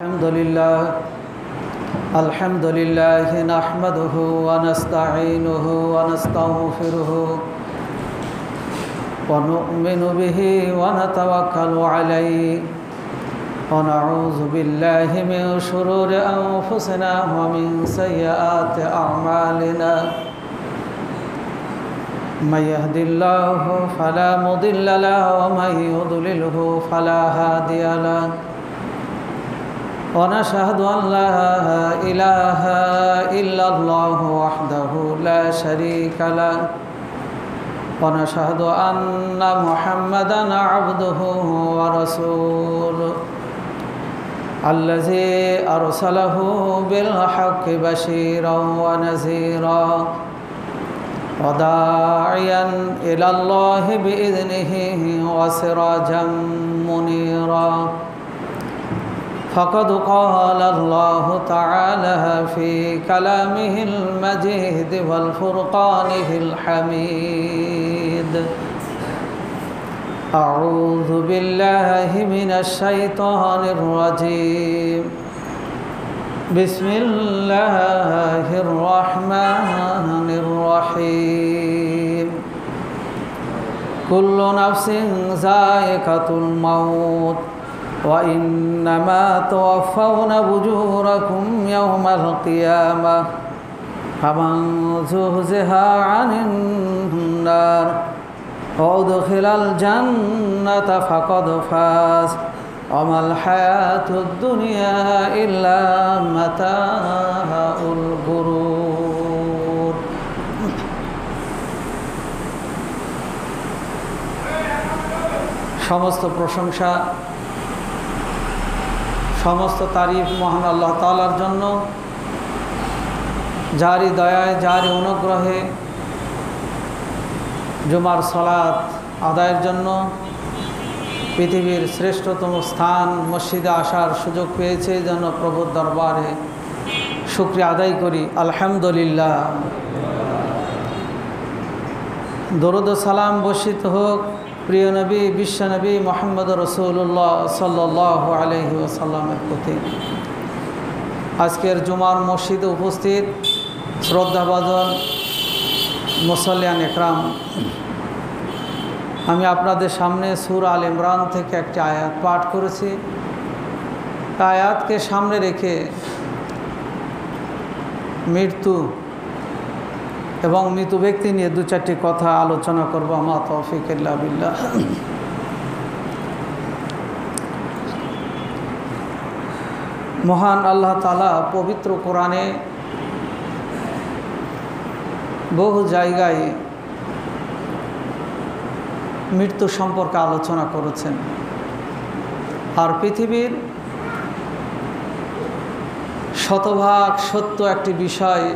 الحمد لله نحمده ونستعينه ونستغفره ونؤمن به ونتوكل عليه ونعوذ بالله من شرور أنفسنا ومن سيئات أعمالنا من يهد الله فلا مضل له ومن يضلله فلا هادي له ونشهد أن لا إله إلا الله وحده لا شريك له ونشهد أن محمدًا عبده ورسوله الذي أرسله بالحق بشيرا ونذيرا وداعيا إلى الله بإذنه وسراجا منيرا فقد قال الله تعالى في كلامه المجيد والفرقانه الحميد أعوذ بالله من الشيطان الرجيم بسم الله الرحمن الرحيم كل نفس ذائقة الموت وإنما توفون أجوركم يوم القيامة فمن زحزح عن النار وأدخل الجنة فقد فاز وما الحياة الدنيا إلا متاع الغرور সমস্ত প্রশংসা সমস্ত তারিফ মহান আল্লাহ তাআলার জন্য, যারই দয়ায় যারই অনুগ্রহে জুমার সালাত আদায়ের জন্য পৃথিবীর শ্রেষ্ঠতম স্থান মসজিদে আসার সুযোগ পেয়েছে, যেন প্রভুর দরবারে শুকরিয়া আদায় করি। আলহামদুলিল্লাহ। দরুদ ও সালাম বর্ষিত হোক প্রিয় নবী বিশ্বনবী মুহাম্মদ রাসূলুল্লাহ সাল্লাল্লাহু আলাইহি ওয়াসাল্লামের প্রতি। আজকের জুমার মসজিদে উপস্থিত শ্রদ্ধাভাজন মুসল্লিয়ান একরাম, আমি আপনাদের সামনে সূরা আল ইমরান থেকে একটি আয়াত পাঠ করেছি। আয়াতকে সামনে রেখে মৃত্যু এবং মৃত ব্যক্তি নিয়ে দু চারটি কথা আলোচনা করব। মা তৌফিক ইল্লা বিল্লাহ। মহান আল্লাহ তাআলা পবিত্র কোরআনে বহু জায়গায় মৃত্যু সম্পর্কে আলোচনা করেছেন। আর পৃথিবীর শতভাগ সত্য একটি বিষয়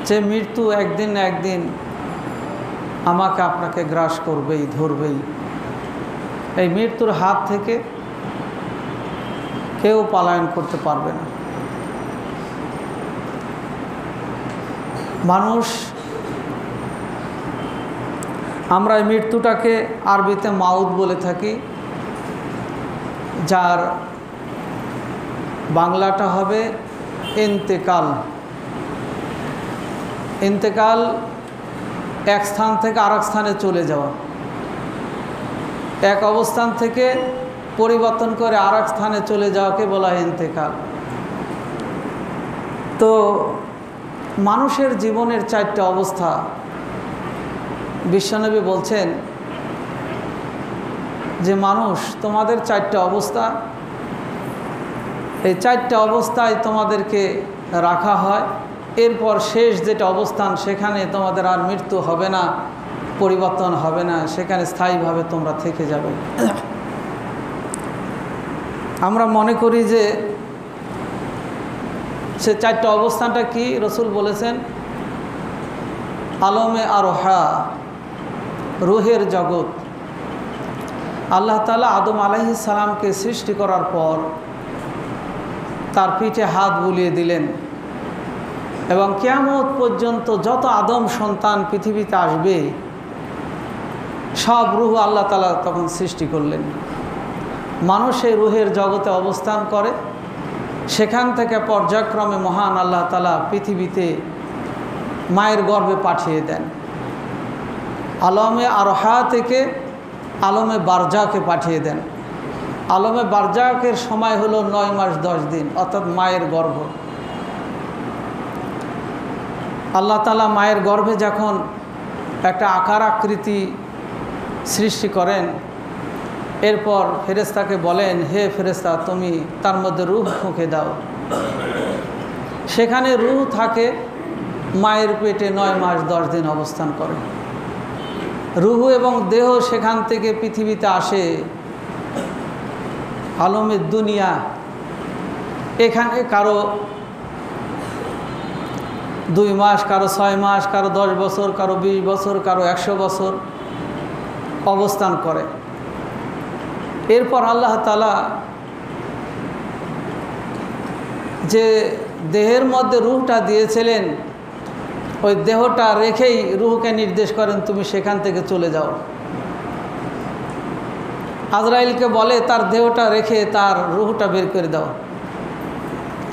যে মৃত্যু একদিন না একদিন আমাকে আপনাকে গ্রাস করবেই, ধরবেই। এই মৃত্যুর হাত থেকে কেউ পলায়ন করতে পারবে না। মানুষ, আমরা এই মৃত্যুটাকে আরবিতে মাউত বলে থাকি, যার বাংলাটা হবে ইন্তেকাল। ইন্তেকাল এক স্থান থেকে আরেক স্থানে চলে যাওয়া, এক অবস্থান থেকে পরিবর্তন করে আরেক স্থানে চলে যাওয়াকে বলা হয় ইন্তেকাল। তো মানুষের জীবনের চারটা অবস্থা বিশ্বনবী বলছেন যে মানুষ, তোমাদের চারটা অবস্থা, এই চারটা অবস্থায় তোমাদেরকে রাখা হয়। এরপর শেষ যেটা অবস্থান, সেখানে তোমাদের আর মৃত্যু হবে না, পরিবর্তন হবে না, সেখানে স্থায়ীভাবে তোমরা থেকে যাবে। আমরা মনে করি যে সে চারটা অবস্থানটা কি? রসুল বলেছেন আলমে আরোহা, রুহের জগৎ। আল্লাহ তাআলা আদম আলাইহিস সালামকে সৃষ্টি করার পর তার পিঠে হাত বুলিয়ে দিলেন এবং কিয়ামত পর্যন্ত যত আদম সন্তান পৃথিবীতে আসবে সব রূহ আল্লাহ তাআলা তখন সৃষ্টি করলেন। মানুষ এই রুহের জগতে অবস্থান করে, সেখান থেকে পর্যায়ক্রমে মহান আল্লাহ তাআলা পৃথিবীতে মায়ের গর্ভে পাঠিয়ে দেন। আলমে আরহা থেকে আলমে বারজাকে পাঠিয়ে দেন। আলমে বারজাকের সময় হলো 9 মাস 10 দিন, অর্থাৎ মায়ের গর্ভ। আল্লাহ তাআলা মায়ের গর্ভে যখন একটা আকার আকৃতি সৃষ্টি করেন, এরপর ফেরেশতাকে বলেন, হে ফেরেশতা, তুমি তার মধ্যে রূহ ফুঁকে দাও। সেখানে রূহ থাকে, মায়ের পেটে 9 মাস 10 দিন অবস্থান করে। রূহ এবং দেহ সেখান থেকে পৃথিবীতে আসে আলমের দুনিয়া। এখানে কারো 2 মাস, কারো 6 মাস, কারো 10 বছর, কারো 20 বছর, কারো 100 বছর অবস্থান করে। এরপর আল্লাহ তাআলা যে দেহের মধ্যে রূহটা দিয়েছিলেন, ওই দেহটা রেখেই রূহকে নির্দেশ করেন, তুমি সেখান থেকে চলে যাও। আজরাইলকে বলে তার দেহটা রেখে তার রূহটা বের করে দাও।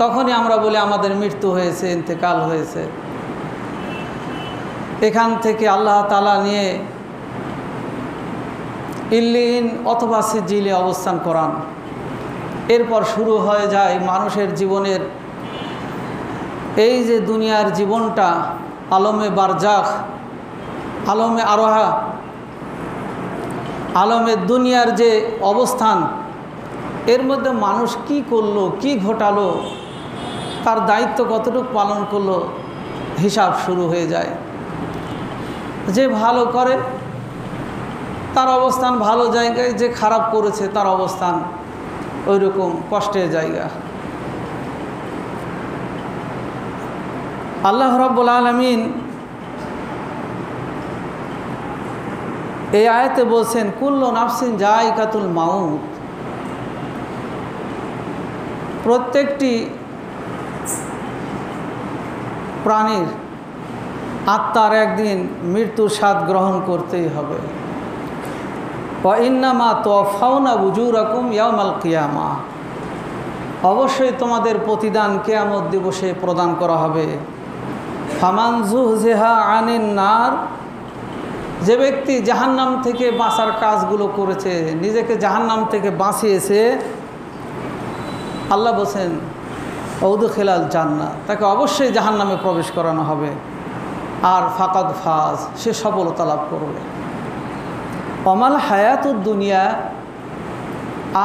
তখনই আমরা বলি আমাদের মৃত্যু হয়েছে, ইন্তেকাল হয়েছে। এখান থেকে আল্লাহ তাআলা নিয়ে ইল্লিন অথবা সিজিলে অবস্থান করান। এরপর শুরু হয়ে যায় মানুষের জীবনের এই যে দুনিয়ার জীবনটা, আলমে বারজাখ, আলমে আরোহা, আলমে দুনিয়ার যে অবস্থান, এর মধ্যে মানুষ কি করলো, কি ঘটালো, তার দায়িত্ব কতটুকু পালন করলো, হিসাব শুরু হয়ে যায়। যে ভালো করে তার অবস্থান ভালো জায়গায়, যে খারাপ করেছে তার অবস্থান ওই রকম কষ্টের জায়গা। আল্লাহ রাব্বুল আলামিন এই আয়াতে বলছেন, কুল্লু নাফসিন যায়িকাতুল মাউত। প্রত্যেকটি প্রাণীর আত্মার একদিন মৃত্যুর স্বাদ গ্রহণ করতেই হবে। ওয়া ইন্নামা তুওয়াফাউনা উজুরাকুম ইয়াওমাল কিয়ামা। অবশ্যই তোমাদের প্রতিদান কিয়ামত দিবসে প্রদান করা হবে। ফামান যুহজিহা আনিন নার, যে ব্যক্তি জাহান্নাম থেকে বাঁচার কাজগুলো করেছে, নিজেকে জাহান্নাম থেকে বাঁচিয়েছে, আল্লাহ বলেন উদখিলাল জান্নাহ, তাকে অবশ্যই জাহান্নামে প্রবেশ করানো হবে। আর ফাকাদ ফাজ, সে সফলতা লাভ করবে। অমাল হায়াতুদ দুনিয়া,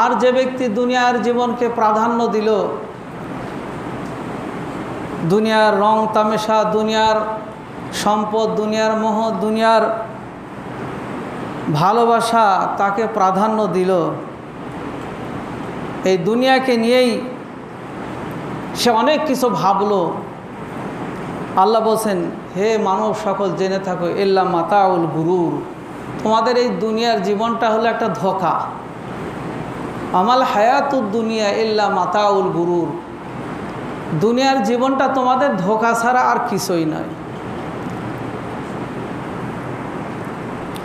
আর যে ব্যক্তি দুনিয়ার জীবনকে প্রাধান্য দিল, দুনিয়ার রং তামেশা, দুনিয়ার সম্পদ, দুনিয়ার মোহ, দুনিয়ার ভালোবাসা তাকে প্রাধান্য দিল, এই দুনিয়াকে নিয়েই সে অনেক কিছু ভাবলো। আল্লাহ বলছেন, হে মানব সকল জেনে থাকো, ইল্লা মাতাউল গুরুর, তোমাদের এই দুনিয়ার জীবনটা হলো একটা ধোঁকা। আমাল হায়াতুদ দুনিয়া ইল্লা মাতাউল গুরুর, দুনিয়ার জীবনটা তোমাদের ধোঁকা ছাড়া আর কিছুই নয়।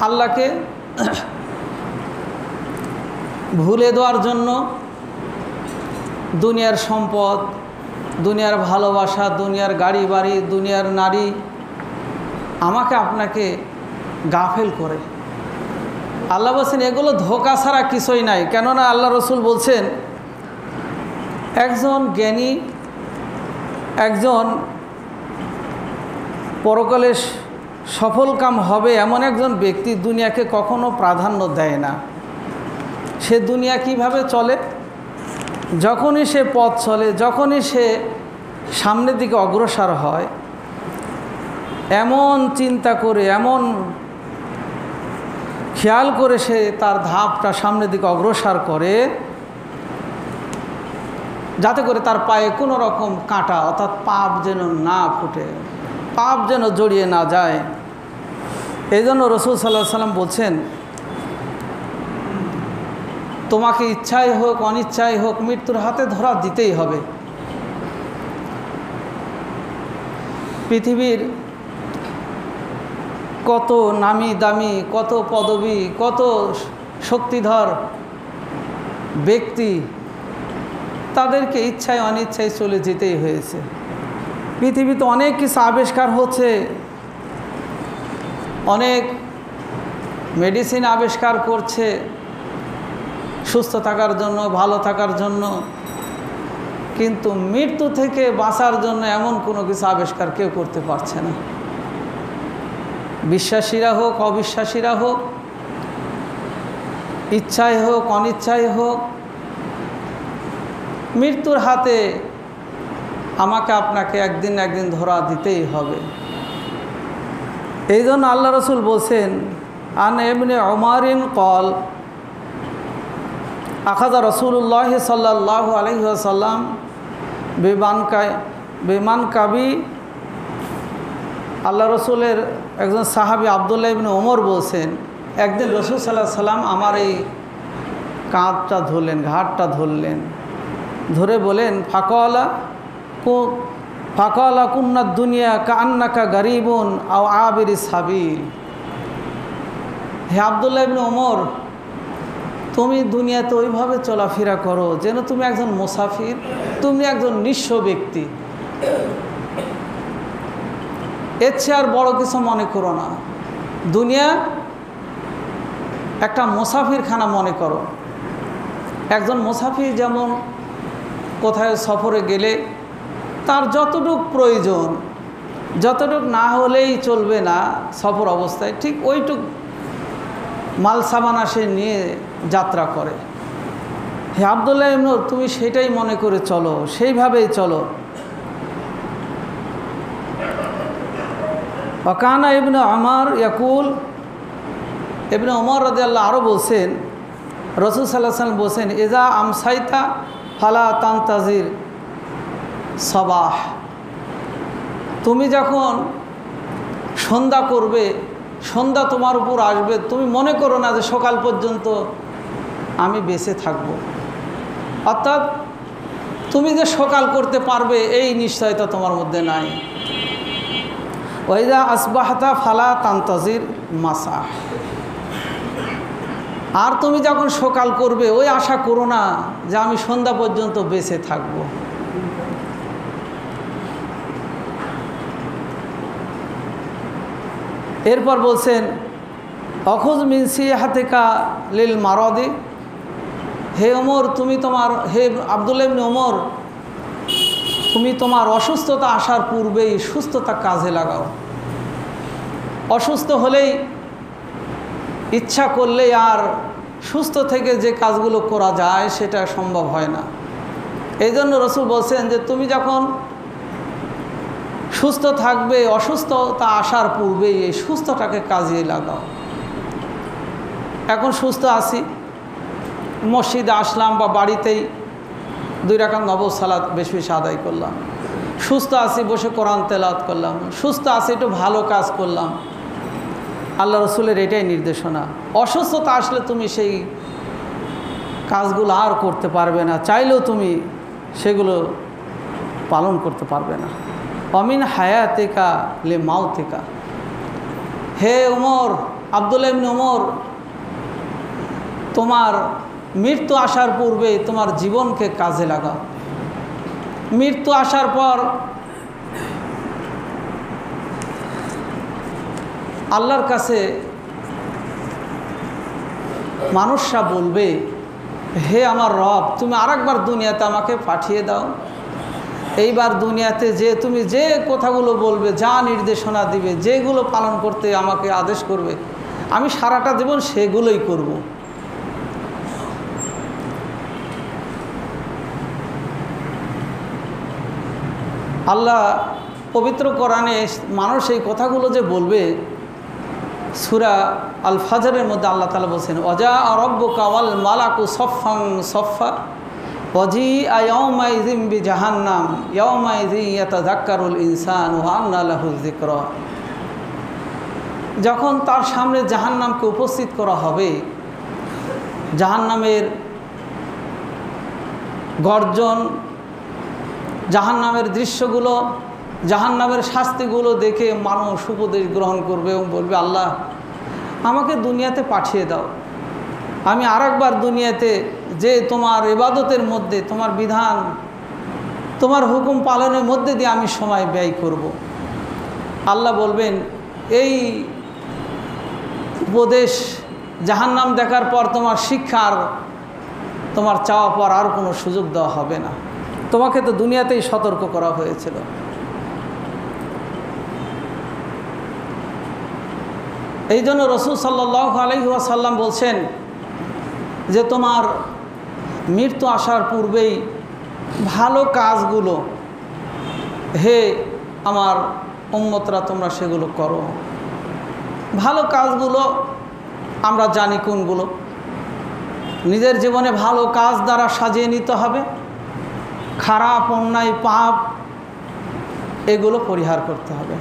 আল্লাহকে ভুলে দেওয়ার জন্য দুনিয়ার সম্পদ, দুনিয়ার ভালোবাসা, দুনিয়ার গাড়ি বাড়ি, দুনিয়ার নারী আমাকে আপনাকে গাফেল করে। আল্লাহ বলছেন এগুলো ধোঁকা ছাড়া কিছুই নাই। কেননা আল্লাহ রসুল বলছেন, একজন জ্ঞানী, একজন পরকালে সফলকাম হবে এমন একজন ব্যক্তি দুনিয়াকে কখনো প্রাধান্য দেয় না। সে দুনিয়া কিভাবে চলে, যখনই সে পথ চলে, যখনই সে সামনের দিকে অগ্রসর হয়, এমন চিন্তা করে, এমন খেয়াল করে সে তার ধাপটা সামনের দিকে অগ্রসর করে, যাতে করে তার পায়ে কোনো রকম কাঁটা অর্থাৎ পাপ যেন না ফুটে, পাপ যেন জড়িয়ে না যায়। এই জন্য রসুল সাল্লাল্লাহু আলাইহি সাল্লাম বলছেন, তোমাকে ইচ্ছাই হোক অনিচ্ছাই হোক মৃত্যুর হাতে ধরা দিতেই হবে। পৃথিবীর কত নামি দামি, কত পদবী, কত শক্তিধর ব্যক্তি তাদেরকে ইচ্ছায় অনিচ্ছায় চলে যেতেই হয়েছে। পৃথিবীতে অনেক কিছু আবিষ্কার হচ্ছে, অনেক মেডিসিন আবিষ্কার করছে সুস্থ থাকার জন্য, ভালো থাকার জন্য, কিন্তু মৃত্যু থেকে বাঁচার জন্য এমন কোনো কিছু আবিষ্কার কেউ করতে পারছে না। বিশ্বাসীরা হোক অবিশ্বাসীরা হোক, ইচ্ছায় হোক অনিচ্ছায় হোক, মৃত্যুর হাতে আমাকে আপনাকে একদিন একদিন ধরা দিতেই হবে। এই জন্য আল্লাহ রসুল বলছেন, আন ইবনে উমারিন কল আখাযা রাসূলুল্লাহ সাল্লাল্লাহু আলাইহি ওয়াসাল্লাম বিমানকাবি। আল্লাহ রসুলের একজন সাহাবী আব্দুল্লাহ ইবনে ওমর বলছেন, একদিন রসুল সাল্লাল্লাহু আলাইহি ওয়াসাল্লাম আমার এই কাঁধটা ধরলেন, ঘাটটা ধরলেন, ধরে বলেন ফাকালা কুন্না দুনিয়া কান্নাকা গরিবুন আও আবির সাবিল। হে আব্দুল্লাহ ইবনে ওমর, তুমি দুনিয়াতে ওইভাবে চলাফেরা করো যেন তুমি একজন মুসাফির, তুমি একজন নিঃস্ব ব্যক্তি। এর চেয়ে আর বড় কিছু মনে করো না। দুনিয়া একটা মুসাফিরখানা মনে করো। একজন মুসাফির যেমন কোথায় সফরে গেলে তার যতটুক প্রয়োজন, যতটুক না হলেই চলবে না সফর অবস্থায়, ঠিক ওইটুক মাল সামান সে নিয়ে যাত্রা করে। হে আব্দুল্লাহ ইবনে ওমর, তুমি সেটাই মনে করে চলো, সেইভাবেই চলো। ওয়াকানা ইবনে উমর ইয়াকুল, ইবনে উমর রাদিয়াল্লাহু আরও বলছেন, রাসূল সাল্লাল্লাহু আলাইহি ওয়াসাল্লাম বলছেন, ইজা আমসাইতা ফালা তানতাজির সবাহ। তুমি যখন সন্ধ্যা করবে, সন্ধ্যা তোমার উপর আসবে, তুমি মনে করো না যে সকাল পর্যন্ত আমি বেঁচে থাকব। অর্থাৎ তুমি যে সকাল করতে পারবে এই নিশ্চয়তা তোমার মধ্যে নাই। ওয়াইদা আসবাহতা ফালা তানতাজির মাসা। আর তুমি যখন সকাল করবে ওই আশা করো না যে আমি সন্ধ্যা পর্যন্ত বেঁচে থাকব। এরপর বলছেন, অখুজ মিন সিহাতিকা লিল মারাদি। হে ওমর, তুমি তোমার, হে আব্দুল্লাহ ইবনে ওমর, তুমি তোমার অসুস্থতা আসার পূর্বেই সুস্থতা কাজে লাগাও। অসুস্থ হলেই ইচ্ছা করলেই আর সুস্থ থেকে যে কাজগুলো করা যায় সেটা সম্ভব হয় না। এই জন্য রাসূল বলছেন যে তুমি যখন সুস্থ থাকবে, অসুস্থতা আসার পূর্বেই এই সুস্থটাকে কাজে লাগাও। এখন সুস্থ আছি, মসজিদে আসলাম বা বাড়িতেই 2 রাকাত নফল সালাত বেশি বেশি আদায় করলাম। সুস্থ আছি, বসে কোরআন তেলাওয়াত করলাম। সুস্থ আছি, একটু ভালো কাজ করলাম। আল্লাহ রসুলের এটাই নির্দেশনা। অসুস্থতা আসলে তুমি সেই কাজগুলো আর করতে পারবে না, চাইলেও তুমি সেগুলো পালন করতে পারবে না। অমিন হায়াতিকা লে মাউতিকা। হে ওমর, আব্দুল্লাহ ইবনে ওমর, তোমার মৃত্যু আসার পূর্বে তোমার জীবনকে কাজে লাগাও। মৃত্যু আসার পর আল্লাহর কাছে মানুষরা বলবে, হে আমার রব, তুমি আরেকবার দুনিয়াতে আমাকে পাঠিয়ে দাও। এইবার দুনিয়াতে যে তুমি যে কথাগুলো বলবে, যা নির্দেশনা দিবে, যেগুলো পালন করতে আমাকে আদেশ করবে, আমি সারাটা জীবন সেগুলোই করব। আল্লাহ পবিত্র কোরআনে মানুষ এই কথাগুলো যে বলবে, সূরা আল ফাজরের মধ্যে আল্লাহ তাআলা বলছেন, ওয়াজা রাব্বুকা ওয়াল মালাকু সফফান সফফা ওয়াজিআ ইয়াওমাইযিন বিজাহান্নাম ইয়াওমাইযিন ইয়াতাযাক্কারুল ইনসানু ওয়া আন্না লাহু যিকরা। যখন তার সামনে জাহান্নামকে উপস্থিত করা হবে, জাহান্নামের গর্জন, জাহান্নামের দৃশ্যগুলো, জাহান্নামের শাস্তিগুলো দেখে মানুষ উপদেশ গ্রহণ করবে এবং বলবে, আল্লাহ আমাকে দুনিয়াতে পাঠিয়ে দাও, আমি আরেকবার দুনিয়াতে যে তোমার ইবাদতের মধ্যে, তোমার বিধান, তোমার হুকুম পালনের মধ্যে দিয়ে আমি সময় ব্যয় করব। আল্লাহ বলবেন এই উপদেশ জাহান্নাম দেখার পর তোমার শিক্ষার, তোমার চাওয়া পর আর কোনো সুযোগ দেওয়া হবে না। তোমাকে তো দুনিয়াতেই সতর্ক করা হয়েছিল। এই জন্য রাসূল সাল্লাল্লাহু আলাইহি ওয়াসাল্লাম বলছেন যে তোমার মৃত্যু আসার পূর্বেই ভালো কাজগুলো, হে আমার উম্মতরা, তোমরা সেগুলো করো। ভালো কাজগুলো আমরা জানি কোনগুলো। নিজের জীবনে ভালো কাজ দ্বারা সাজিয়ে নিতে হবে, খারাপ অন্যায় পাপ এগুলো পরিহার করতে হবে।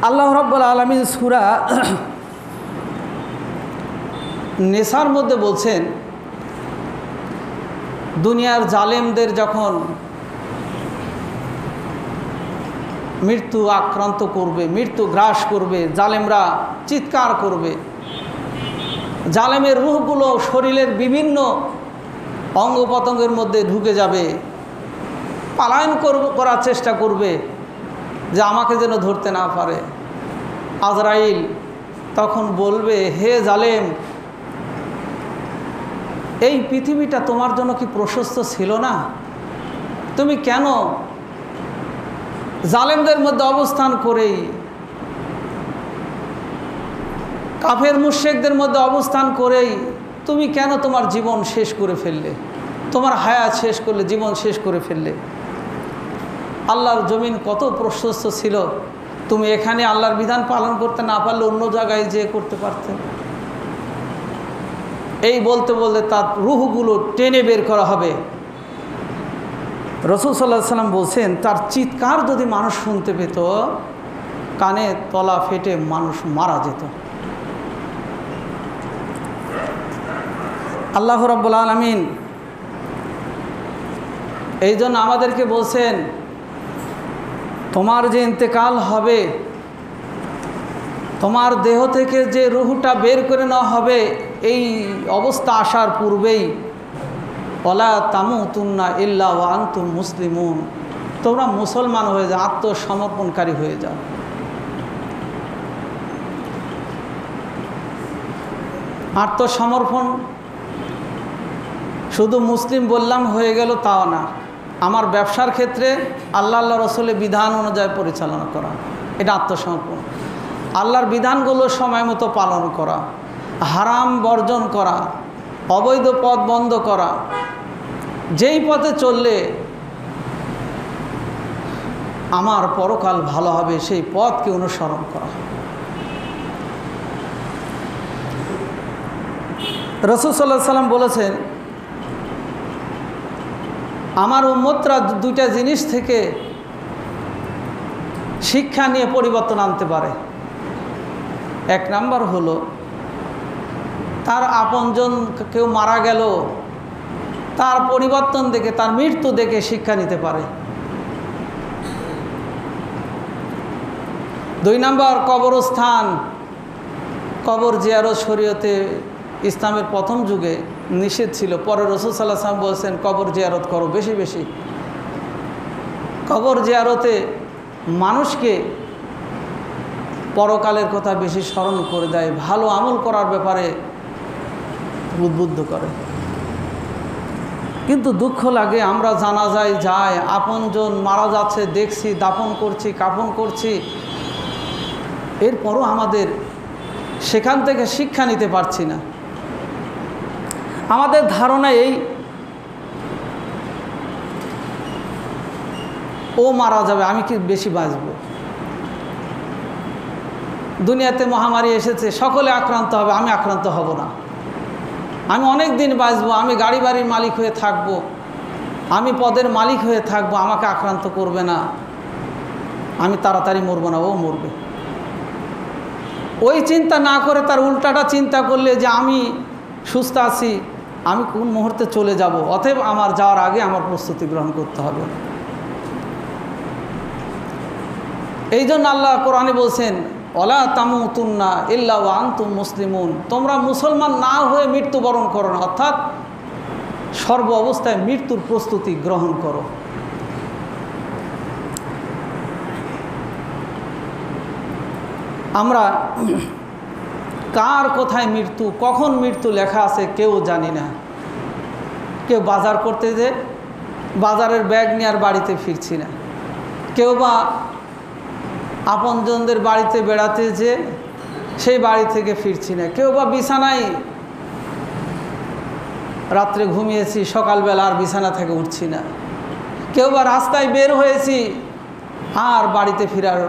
আল্লাহ রাব্বুল আলামিন সূরা নিসার মধ্যে বলছেন, দুনিয়ার জালেমদের যখন মৃত্যু আক্রান্ত করবে, মৃত্যু গ্রাস করবে, জালেমরা চিৎকার করবে, জালেমের রূহগুলো শরীরের বিভিন্ন অঙ্গ প্রত্যঙ্গের মধ্যে ঢুকে যাবে, পলায়ন করার চেষ্টা করবে যে আমাকে যেন ধরতে না পারে। আজরাইল তখন বলবে, হে জালেম, এই পৃথিবীটা তোমার জন্য কি প্রশস্ত ছিল না? তুমি কেন জালেমদের মধ্যে অবস্থান করেই, কাফের মুশরিকদের মধ্যে অবস্থান করেই তুমি কেন তোমার জীবন শেষ করে ফেললে? তোমার হায়াত শেষ করলে, জীবন শেষ করে ফেললে। আল্লাহর জমিন কত প্রশস্ত ছিল, তুমি এখানে আল্লাহর বিধান পালন করতে না পারলে অন্য জায়গায় যেয়ে করতে পারতে। এই বলতে বলতে তার রূহগুলো টেনে বের করা হবে। রাসূল সাল্লাল্লাহু আলাইহি ওয়াসাল্লাম বলছেন, তার চিৎকার যদি মানুষ শুনতে পেত, কানে তলা ফেটে মানুষ মারা যেত। আল্লাহ রাব্বুল আলামিন এই জন্য আমাদেরকে বলছেন, তোমার যে ইন্তেকাল হবে, তোমার দেহ থেকে যে রূহটা বের করে নেওয়া হবে, এই অবস্থা আসার পূর্বেই ওয়ালা তামুতুন্না ইল্লা ওয়া আনতুম মুসলিমুন, তোমরা মুসলমান হয়ে যাও, আত্মসমর্পণকারী হয়ে যাও। আত্মসমর্পণ শুধু মুসলিম বললাম হয়ে গেল তাও না, আমার ব্যবসার ক্ষেত্রে আল্লাহ রসুলের বিধান অনুযায়ী পরিচালনা করা, এটা আত্মসমর্পণ। আল্লাহর বিধানগুলো সময় মতো পালন করা, হারাম বর্জন করা, অবৈধ পথ বন্ধ করা, যেই পথে চললে আমার পরকাল ভালো হবে সেই পথকে অনুসরণ করা। রাসূল সাল্লাল্লাহু আলাইহি ওয়াসাল্লাম বলেছেন, আমার উম্মতরা দুইটা জিনিস থেকে শিক্ষা নিয়ে পরিবর্তন আনতে পারে। এক নাম্বার হলো, তার আপনজন কেউ মারা গেল, তার পরিবর্তন দেখে, তার মৃত্যু দেখে শিক্ষা নিতে পারে। দুই নাম্বার, কবরস্থান, কবর জিয়ারত শরীয়তে ইসলামের প্রথম যুগে নিষেধ ছিল, পরে রাসূল সাল্লাল্লাহু আলাইহি ওয়াসাল্লাম বলেছেন কবর জিয়ারত করো বেশি বেশি। কবর জিয়ারতে মানুষকে পরকালের কথা বেশি স্মরণ করে দেয়, ভালো আমল করার ব্যাপারে উদ্বুদ্ধ করে। কিন্তু দুঃখ লাগে, আমরা জানাজায় যাই, আপনজন মারা যাচ্ছে দেখছি, দাফন করছি, কাফন করছি, এরপরও আমাদের সেখান থেকে শিক্ষা নিতে পারছি না। আমাদের ধারণা এই, ও মারা যাবে, আমি কি বেশি বাঁচব। দুনিয়াতে মহামারী এসেছে, সকলে আক্রান্ত হবে, আমি আক্রান্ত হব না, আমি অনেক দিন বাঁচব, আমি গাড়ি বাড়ির মালিক হয়ে থাকব, আমি পদের মালিক হয়ে থাকব, আমাকে আক্রান্ত করবে না, আমি তাড়াতাড়ি মরব না, ও মরবে। ওই চিন্তা না করে তার উল্টাটা চিন্তা করলে যে আমি সুস্থ আছি, আমি কোন মুহূর্তে চলে যাব, অতএব আমার যাওয়ার আগে আমার প্রস্তুতি গ্রহণ করতে হবে। এই জন্য আল্লাহ কোরআনে বলছেন, ওয়ালা তামুতুন্না ইল্লা ওয়া আনতুম মুসলিমুন, তোমরা মুসলমান না হয়ে মৃত্যুবরণ করো না, অর্থাৎ সর্ব অবস্থায় মৃত্যুর প্রস্তুতি গ্রহণ করো। আমরা কার কোথায় মৃত্যু, কখন মৃত্যু লেখা আছে কেউ জানি না। কেউ বাজার করতে যে বাজারের ব্যাগ নিয়ে আর বাড়িতে ফিরছি না, কেউ বা আপনজনদের বাড়িতে বেড়াতে যে সেই বাড়ি থেকে ফিরছি না, কেউ বা বিছানায় রাত্রে ঘুমিয়েছি, সকালবেলা আর বিছানা থেকে উঠছি না, কেউ বা রাস্তায় বের হয়েছি আর বাড়িতে ফেরার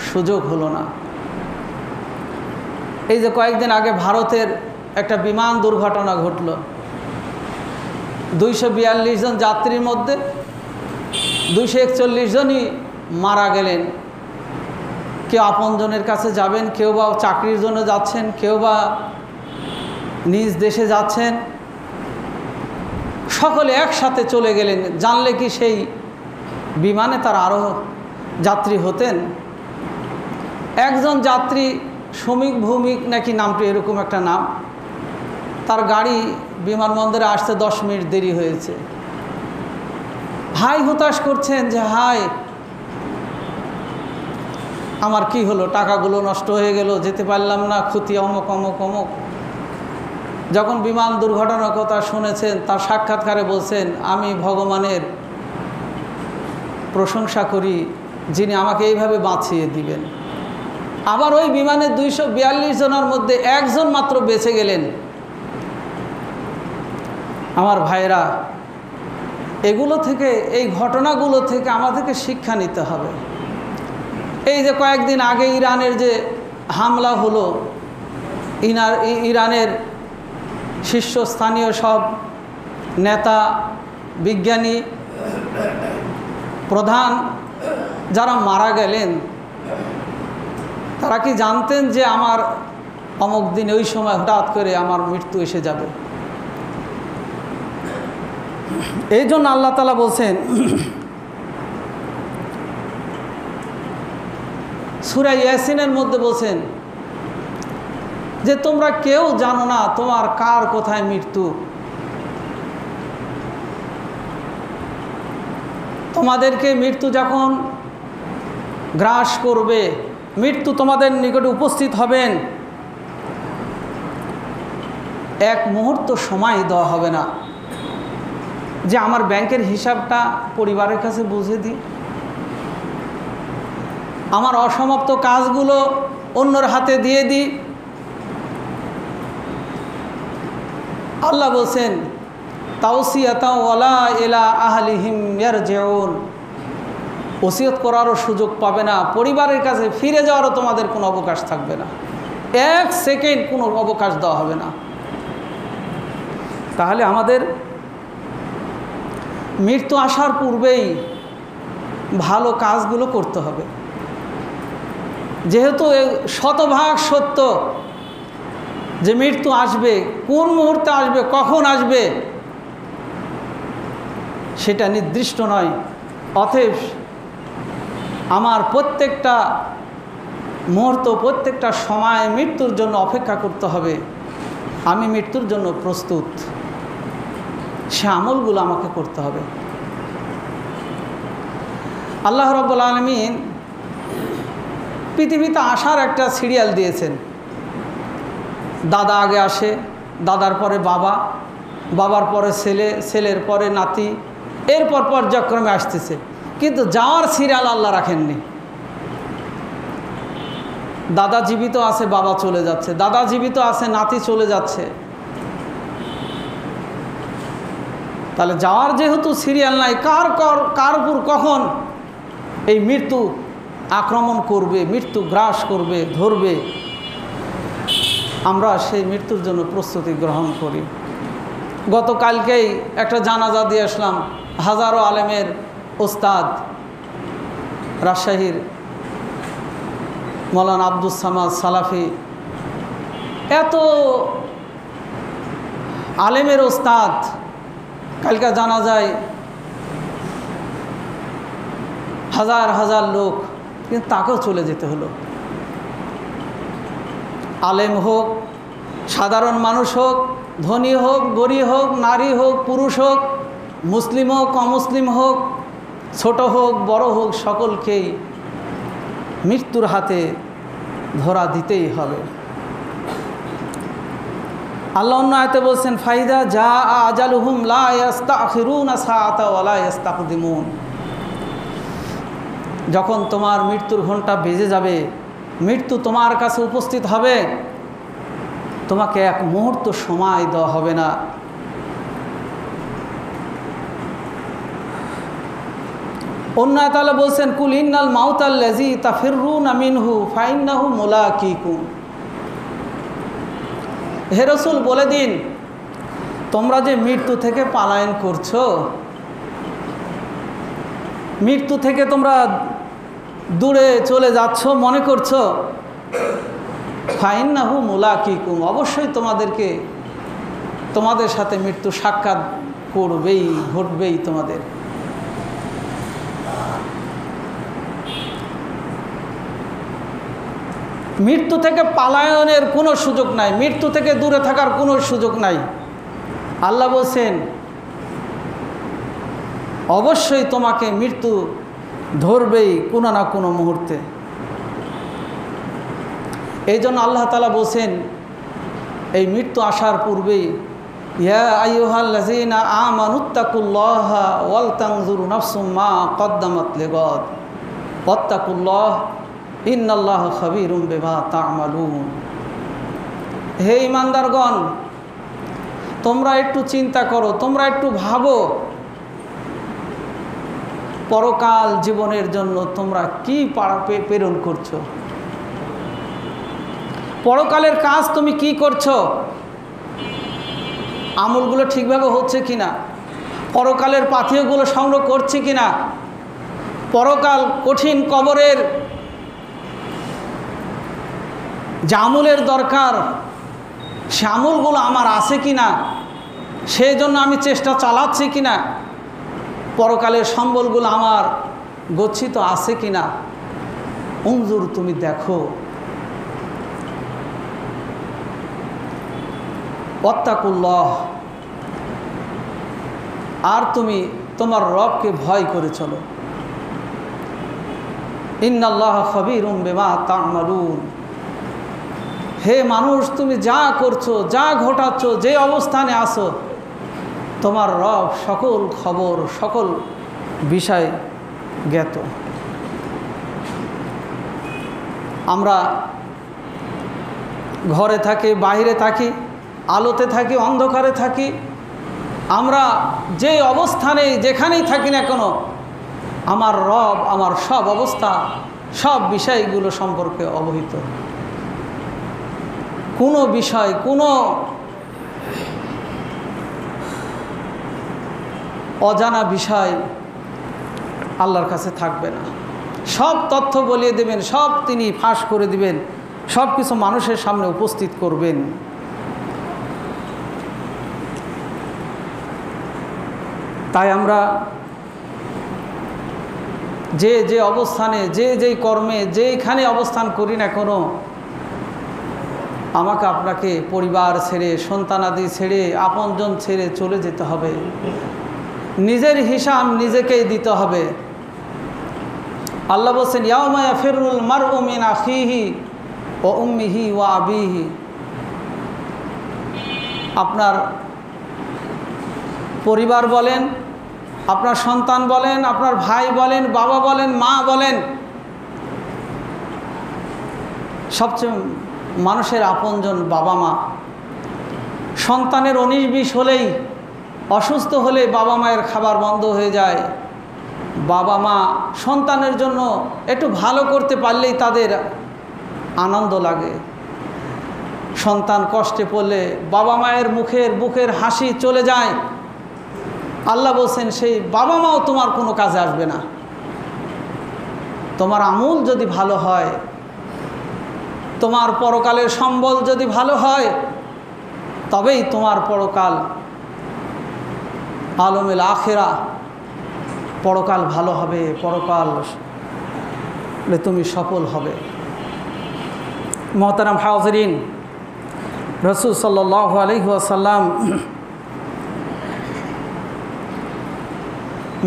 সুযোগ হলো না। এই যে কয়েকদিন আগে ভারতের একটা বিমান দুর্ঘটনা ঘটল, 242 জন যাত্রীর মধ্যে 241 জনই মারা গেলেন। কেউ আপনজনের কাছে যাবেন, কেউ বা চাকরির জন্য যাচ্ছেন, কেউ বা নিজ দেশে যাচ্ছেন, সকলে একসাথে চলে গেলেন। জানলে কি সেই বিমানে তার আরও যাত্রী হতেন? একজন যাত্রী শ্রমিক ভৌমিক নাকি নামটি এরকম একটা নাম, তার গাড়ি বিমানবন্দরে আসতে 10 মিনিট দেরি হয়েছে। হাই হতাশ করছেন যে হায় আমার কি হলো, টাকাগুলো নষ্ট হয়ে গেল, যেতে পারলাম না, ক্ষতি অমুক অমুক অমুক। যখন বিমান দুর্ঘটনার কথা শুনেছেন তার সাক্ষাৎকারে বলছেন, আমি ভগবানের প্রশংসা করি যিনি আমাকে এইভাবে বাঁচিয়ে দিবেন। আবার ওই বিমানে 242 জনের মধ্যে একজন মাত্র বেঁচে গেলেন। আমার ভাইরা, এগুলো থেকে, এই ঘটনাগুলো থেকে আমাদেরকে শিক্ষা নিতে হবে। এই যে কয়েকদিন আগে ইরানের যে হামলা হলো, ইরানের শীর্ষস্থানীয় সব নেতা, বিজ্ঞানী, প্রধান যারা মারা গেলেন, তারা কি জানতেন যে আমার অমুক দিন ওই সময় হঠাৎ করে আমার মৃত্যু এসে যাবে? এই জন্য আল্লাহ তাআলা বলছেন সূরা ইয়াসিনের মধ্যে বলছেন যে তোমরা কেউ জানো না তোমার কার কোথায় মৃত্যু। তোমাদেরকে মৃত্যু যখন গ্রাস করবে, মৃত্যু তোমাদের নিকটে উপস্থিত হবেন, এক মুহূর্ত সময় দেওয়া হবে না যে আমার ব্যাংকের হিসাবটা পরিবারের কাছে বুঝে দিই, আমার অসমাপ্ত কাজগুলো অন্যর হাতে দিয়ে দিই। আল্লাহ বলছেন তাওসিয়াতাও ওয়ালা ইলা আহলিহিম ইয়ারজিউন, ওসিয়ত করারও সুযোগ পাবে না, পরিবারের কাছে ফিরে যাওয়ারও তোমাদের কোনো অবকাশ থাকবে না, 1 সেকেন্ড কোনো অবকাশ দেওয়া হবে না। তাহলে আমাদের মৃত্যু আসার পূর্বেই ভালো কাজগুলো করতে হবে। যেহেতু শতভাগ সত্য যে মৃত্যু আসবে, কোন মুহূর্তে আসবে, কখন আসবে সেটা নির্দিষ্ট নয়। অতএব আমার প্রত্যেকটা মুহূর্ত, প্রত্যেকটা সময় মৃত্যুর জন্য অপেক্ষা করতে হবে। আমি মৃত্যুর জন্য প্রস্তুত, সে আমলগুলো আমাকে করতে হবে। আল্লাহ রাব্বুল আলামিন পৃথিবীতে আসার একটা সিরিয়াল দিয়েছেন। দাদা আগে আসে, দাদার পরে বাবা, বাবার পরে ছেলে, ছেলের পরে নাতি, এরপর পর্যায়ক্রমে আসতেছে। কিন্তু যাওয়ার সিরিয়াল আল্লাহ রাখেননি। দাদা জীবিত আছে, বাবা চলে যাচ্ছে, দাদা জীবিত আছে, নাতি চলে যাচ্ছে। তাহলে যাওয়ার যেহেতু সিরিয়াল নাই, কার উপর কখন এই মৃত্যু আক্রমণ করবে, মৃত্যু গ্রাস করবে, ধরবে, আমরা সেই মৃত্যুর জন্য প্রস্তুতি গ্রহণ করি। গতকালকেই একটা জানাজা দিয়ে আসলাম, হাজারো আলেমের ওস্তাদ, রাজশাহীর মৌলানা আব্দুস সামাদ সালাফি, এত আলেমের ওস্তাদ, কালকে জানাজায় হাজার হাজার লোক, কিন্তু তাকেও চলে যেতে হলো। আলেম হোক, সাধারণ মানুষ হোক, ধনী হোক, গরিব হোক, নারী হোক, পুরুষ হোক, মুসলিম হোক, অমুসলিম হোক, ছোট হোক, বড় হোক, সকলকেই মৃত্যুর হাতে ধরা দিতেই হবে। আল্লাহ অন্য আয়াতে বলছেন, ফাইদা যা আজালুহুম লা ইস্তাখিরুনা সাআতা ওয়া লা ইস্তাকদিমুন। যখন তোমার মৃত্যুর ঘণ্টা বেজে যাবে, মৃত্যু তোমার কাছে উপস্থিত হবে, তোমাকে এক মুহূর্ত সময় দেওয়া হবে না। অন্য আয়াতে আল্লাহ বলছেন, কুল ইন্নাল মাউতাল্লাযী তাফিররুনা মিনহু ফাইন্নাহু মুলাকিকুম। হে রাসূল, বলে দিন, তোমরা যে মৃত্যু থেকে পলায়ন করছো, মৃত্যু থেকে তোমরা দূরে চলে যাচ্ছ মনে করছো, ফাইন্নাহু মুলাকিকুম, অবশ্যই তোমাদের সাথে মৃত্যু সাক্ষাৎ করবেই, ঘটবেই তোমাদের। মৃত্যু থেকে পালায়নের কোনো সুযোগ নাই, মৃত্যু থেকে দূরে থাকার কোনো সুযোগ নাই। আল্লাহ বলছেন, অবশ্যই তোমাকে মৃত্যু ধরবেই কোনো না কোনো মুহূর্তে। এই জন্য আল্লাহ তাআলা বলছেন, এই মৃত্যু আসার পূর্বেই, ইয়া আইয়ুহাল্লাযীনা আমানুত্তাকুল্লাহা ওয়াল তানজুর নাফসুম মা কদ্দামাত লিগাদ ওয়াত্তাকুল্লাহ ইন্নাল্লাহা খাবীরুম বিমা তা'মালুন। হে ঈমানদারগণ, তোমরা একটু চিন্তা করো, তোমরা একটু ভাবো, পরকাল জীবনের জন্য তোমরা কি প্রেরণ করছো, পরকালের কাজ তুমি কি করছো, আমলগুলো ঠিকভাবে হচ্ছে কিনা, পরকালের পাথেয়গুলো সংগ্রহ করছে কিনা, পরকাল কঠিন কবরের যে আমলের দরকার সে আমলগুলো আমার আছে কিনা, সেই জন্য আমি চেষ্টা চালাচ্ছি কিনা, পরকালের সম্বলগুলো আমার গচ্ছিত আছে কিনা, উনজুর, তুমি দেখো। ওয়াত্তাকুল্লাহ, আর তুমি তোমার রবকে ভয় করে চলো। ইন্নাল্লাহা খাবীরুম বিমা তা'মালুন। হে মানুষ, তুমি যা করছো, যা ঘটাচ্ছ, যে অবস্থানে আছো, তোমার রব সকল খবর, সকল বিষয় জ্ঞাত। আমরা ঘরে থাকি, বাইরে থাকি, আলোতে থাকি, অন্ধকারে থাকি, আমরা যে অবস্থানে যেখানেই থাকি না কেন, আমার রব আমার সব অবস্থা, সব বিষয়গুলো সম্পর্কে অবহিত। কোনো বিষয়, কোনো অজানা বিষয় আল্লাহর কাছে থাকবে না। সব তথ্য বলিয়ে দেবেন, সব তিনি ফাঁস করে দিবেন, সব কিছু মানুষের সামনে উপস্থিত করবেন। তাই আমরা যে অবস্থানে, যেই কর্মে, যেখানে অবস্থান করি না কোনো, আমাকে আপনাকে পরিবার ছেড়ে, সন্তানাদি ছেড়ে, আপনজন ছেড়ে চলে যেতে হবে। নিজের হিসাব নিজেকেই দিতে হবে। আল্লাহ বলছেন, ইয়াউমা ইয়াফিরুল মারউ মিন আখিহি ওয়া উম্মিহি ওয়া আবিহি। আপনার পরিবার বলেন, আপনার সন্তান বলেন, আপনার ভাই বলেন, বাবা বলেন, মা বলেন, সবচেয়ে মানুষের আপনজন বাবা মা। সন্তানের 19-20 হলেই, অসুস্থ হলে বাবা মায়ের খাবার বন্ধ হয়ে যায়। বাবা মা সন্তানের জন্য একটু ভালো করতে পারলেই তাদের আনন্দ লাগে। সন্তান কষ্টে পড়লে বাবা মায়ের বুকের হাসি চলে যায়। আল্লাহ বলছেন, সেই বাবা মাও তোমার কোনো কাজে আসবে না। তোমার আমল যদি ভালো হয়, তোমার পরকালের সম্বল যদি ভালো হয়, তবেই তোমার পরকাল, আলমেল আখেরা, পরকাল ভালো হবে, পরকাল তুমি সফল হবে। মোহতারাম হাজরিন, রাসূল সাল্লাল্লাহু আলাইহি ওয়াসাল্লাম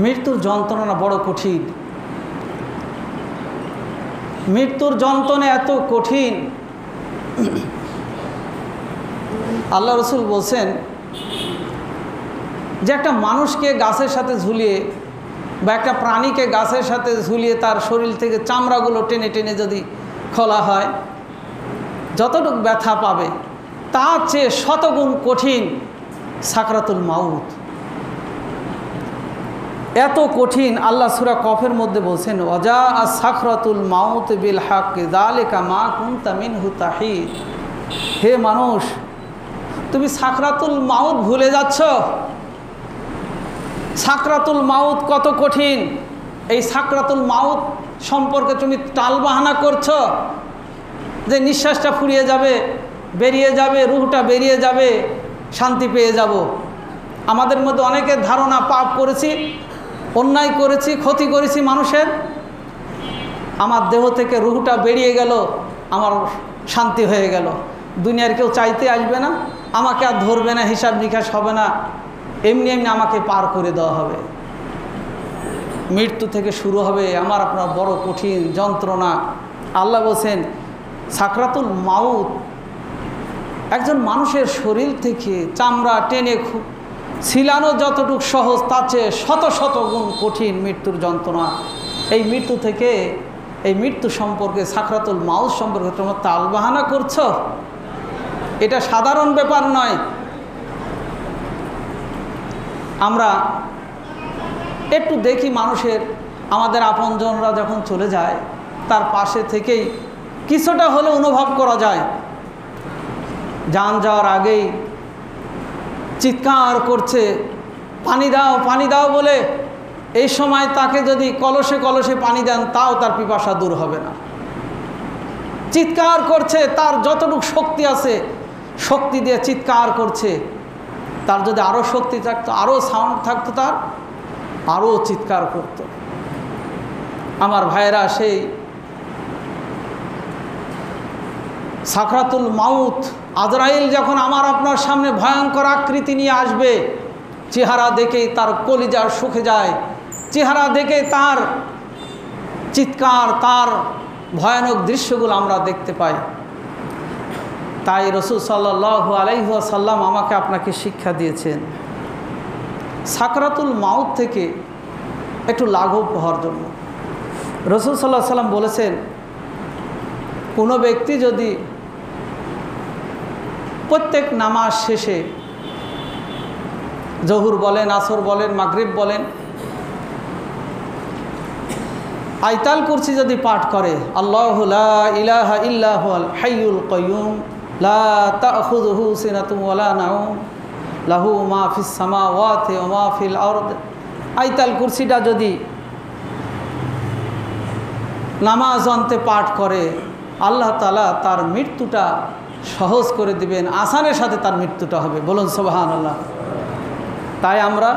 মৃত্যুর যন্ত্রণা বড় কঠিন। মৃত্যুর যন্ত্রণা এত কঠিন, আল্লাহ রসুল বলছেন যে একটা মানুষকে গাছের সাথে ঝুলিয়ে বা একটা প্রাণীকে গাছের সাথে ঝুলিয়ে তার শরীর থেকে চামড়াগুলো টেনে টেনে যদি খোলা হয়, যতটুকু ব্যথা পাবে তার চেয়ে শতগুণ কঠিন সাকরাতুল মাউত। এত কঠিন আল্লাহ সূরা কফের মধ্যে বলছেন, ওয়াজা সাকরাতুল মাউত বিল হক যালিকা মা কুনতা মিনহু তাহিদ। হে মানুষ, তুমি সাকরাতুল মাউত ভুলে যাচ্ছ। সাকরাতুল মাউত কত কঠিন, এই সাকরাতুল মাউত সম্পর্কে তুমি টালবাহানা করছো যে নিঃশ্বাসটা ফুরিয়ে যাবে, বেরিয়ে যাবে, রুহটা বেরিয়ে যাবে, শান্তি পেয়ে যাব। আমাদের মধ্যে অনেকের ধারণা পাপ করেছি, অন্যায় করেছি, ক্ষতি করেছি মানুষের, আমার দেহ থেকে রুহটা বেরিয়ে গেল, আমার শান্তি হয়ে গেল, দুনিয়ার কেউ চাইতে আসবে না, আমাকে আর ধরবে না, হিসাব নিকাশ হবে না, এমনি এমনি আমাকে পার করে দেওয়া হবে। মৃত্যু থেকে শুরু হবে আমার আপনার বড় কঠিন যন্ত্রণা। আল্লাহ বলছেন সাকরাতুল মাউত একজন মানুষের শরীর থেকে চামড়া টেনে ছিলানো যতটুকু সহজ, তার চেয়ে শত শত গুণ কঠিন মৃত্যুর যন্ত্রণা। এই মৃত্যু থেকে, এই মৃত্যু সম্পর্কে, সাকরাতুল মাউত সম্পর্কে তোমরা তালবাহানা করছো, এটা সাধারণ ব্যাপার নয়। আমরা একটু দেখি মানুষের, আমাদের আপনজনরা যখন চলে যায় তার পাশে থেকেই কিছুটা হলে অনুভব করা যায়। জান যাওয়ার আগেই চিৎকার করছে, পানি দাও, পানি দাও বলে। এই সময় তাকে যদি কলসে কলসে পানি দেন তাও তার পিপাসা দূর হবে না। চিৎকার করছে, তার যতটুকু শক্তি আছে শক্তি দিয়ে চিৎকার করছে। তার যদি আরও শক্তি থাকতো, আরও সাউন্ড থাকতো, তার আরও চিৎকার করত। আমার ভাইয়েরা, সেই সাকরাতুল মাউত, আজরাইল যখন আমার আপনার সামনে ভয়ঙ্কর আকৃতি নিয়ে আসবে, চেহারা দেখেই তার কলিজা শুকে যায়, চেহারা দেখে তার চিৎকার, তার ভয়ানক দৃশ্যগুলো আমরা দেখতে পাই। তাই রাসূল সাল্লাল্লাহু আলাইহি ওয়াসাল্লাম আমাকে আপনাকে শিক্ষা দিয়েছেন সাকরাতুল মাউত থেকে একটু লাঘব হওয়ার জন্য। রাসূল সাল্লাল্লাহু আলাইহি ওয়াসাল্লাম বলেছেন, কোনো ব্যক্তি যদি প্রত্যেক নামাজ শেষে, জহুর বলেন, আসর বলেন, মাগরিব বলেন, আয়াতুল কুরসি যদি পাঠ করে, আল্লাহু লা ইলাহা ইল্লা হুয়াল হাইয়ুল কাইয়ুম লা তাখুযুহু সিনাতুন ওয়ালা নাওম লাহু মা ফিস সামাওয়াতি ওয়া মা ফিল আরদ, আয়াতুল কুরসিটা যদি নামাজ অন্তে পাঠ করে, আল্লাহ তাআলা তার মৃত্যুটা সহজ করে দিবেন, আসানের সাথে তার মৃত্যুটা হবে। বলুন সুবহানাল্লাহ। তাই আমরা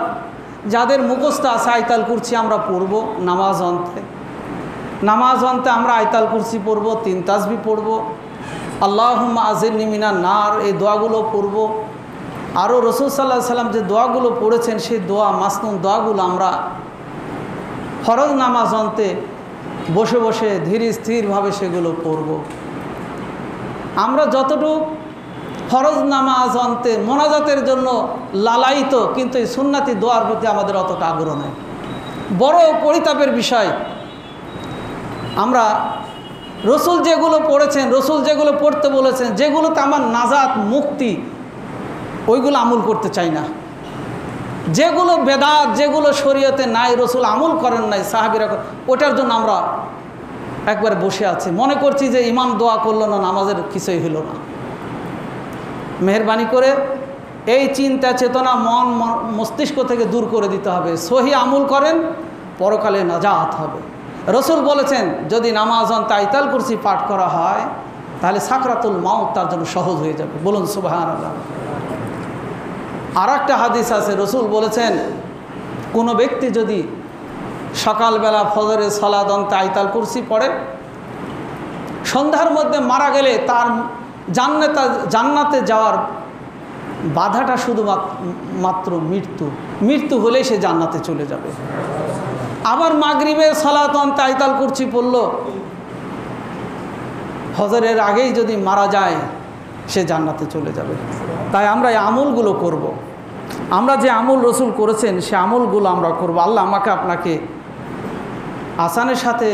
যাদের মুখস্থ আছে আয়াতুল কুরসি আমরা পড়ব নামাজ অন্তে। নামাজ অন্তে আমরা আয়াতুল কুরসি পড়ব, 3 তাসবিহ পড়ব, আল্লাহুম্মা আজিরনি মিনান নার, এই দোয়াগুলো পড়ব। আরও রাসূল সাল্লাল্লাহু আলাইহি সাল্লাম যে দোয়াগুলো পড়েছেন সেই দোয়া, মাসনুন দোয়াগুলো আমরা ফরজ নামাজ অন্তে বসে বসে ধীর স্থিরভাবে সেগুলো পড়ব। আমরা যতটুকু ফরজ নামাজ অন্তে মোনাজাতের জন্য লালায়িত, কিন্তু এই সুন্নাতি দোয়ার প্রতি আমাদের অতটা আগ্রহ নেই। বড় পরিতাপের বিষয়, আমরা রসুল যেগুলো পড়েছেন, রসুল যেগুলো পড়তে বলেছেন, যেগুলোতে আমার নাজাত, মুক্তি, ওইগুলো আমল করতে চাই না। যেগুলো বেদাত, যেগুলো শরীয়তে নাই, রসুল আমল করেন নাই, সাহাবীরা, ওটার জন্য আমরা একবার বসে আছি, মনে করছি যে ইমাম দোয়া করলো না, নামাজের কিছুই হলো না। মেহেরবানি করে এই চিন্তা চেতনা মন মস্তিষ্ক থেকে দূর করে দিতে হবে। সহি আমল করেন, পরকালে নাজাত হবে। রসুল বলেছেন যদি নামাজ অন্তে আয়াতুল কুরসি পাঠ করা হয় তাহলে সাকরাতুল মাউত তার জন্য সহজ হয়ে যাবে। বলুন সুবহানাল্লাহ। আর একটা হাদিস আছে, রসুল বলেছেন কোনো ব্যক্তি যদি সকালবেলা ফজরের সালাত অন্তে আয়াতুল কুরসি পড়ে, সন্ধ্যার মধ্যে মারা গেলে তার জান্নাতে যাওয়ার বাধাটা শুধুমাত্র মৃত্যু হলেই সে জান্নাতে চলে যাবে। আবার মাগরিবের সালাত আয়াতুল কুরসি পড়ল, ফজরের আগেই যদি মারা যায় সে জান্নাতে চলে যাবে। তাই আমরা এই আমলগুলো করব। আমরা যে আমল রসুল করেছেন সে আমলগুলো আমরা করব। আল্লাহ আমাকে আপনাকে আসানের সাথে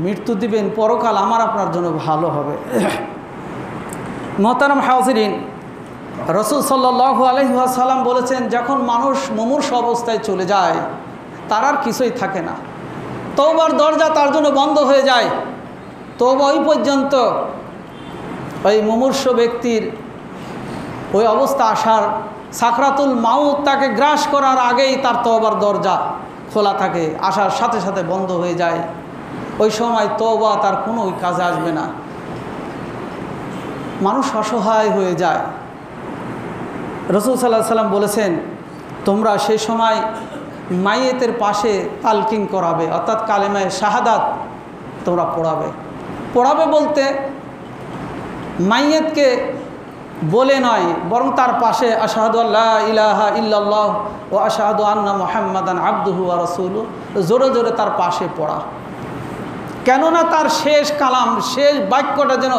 মৃত্যু দিবেন, পরকাল আমার আপনার জন্য ভালো হবে। মোহতারাম হাজিরিন, রসুল সাল্লাল্লাহু আলাইহি ওয়াসাল্লাম বলেছেন, যখন মানুষ মুমূর্ষ অবস্থায় চলে যায় তার আর কিছুই থাকে না, তওবার দরজা তার জন্য বন্ধ হয়ে যায়। তওবা ওই পর্যন্ত ওই মুমূর্ষ ব্যক্তির ওই অবস্থা আসার, সাকরাতুল মাউত তাকে গ্রাস করার আগেই তার তওবার দরজা খোলা থাকে, আসার সাথে সাথে বন্ধ হয়ে যায়। ওই সময় তওবা তার কোনো কাজে আসবে না, মানুষ অসহায় হয়ে যায়। রাসূল সাল্লাল্লাহু আলাইহি ওয়াসাল্লাম বলেছেন, তোমরা সেই সময় মাইয়েতের পাশে তালকিন করাবে, অর্থাৎ কালেমায়ে শাহাদাত তোমরা পড়াবে বলতে মাইয়েতকে বলে নয়, বরং তার পাশে আশহাদু আল্লা ইলাহা ইল্লাল্লাহ ও আশহাদু আন্না মুহাম্মাদান আবদুহু ওয়া রাসূলুহু জোরে জোরে তার পাশে পড়া। কেননা তার শেষ কালাম, শেষ বাক্যটা যেন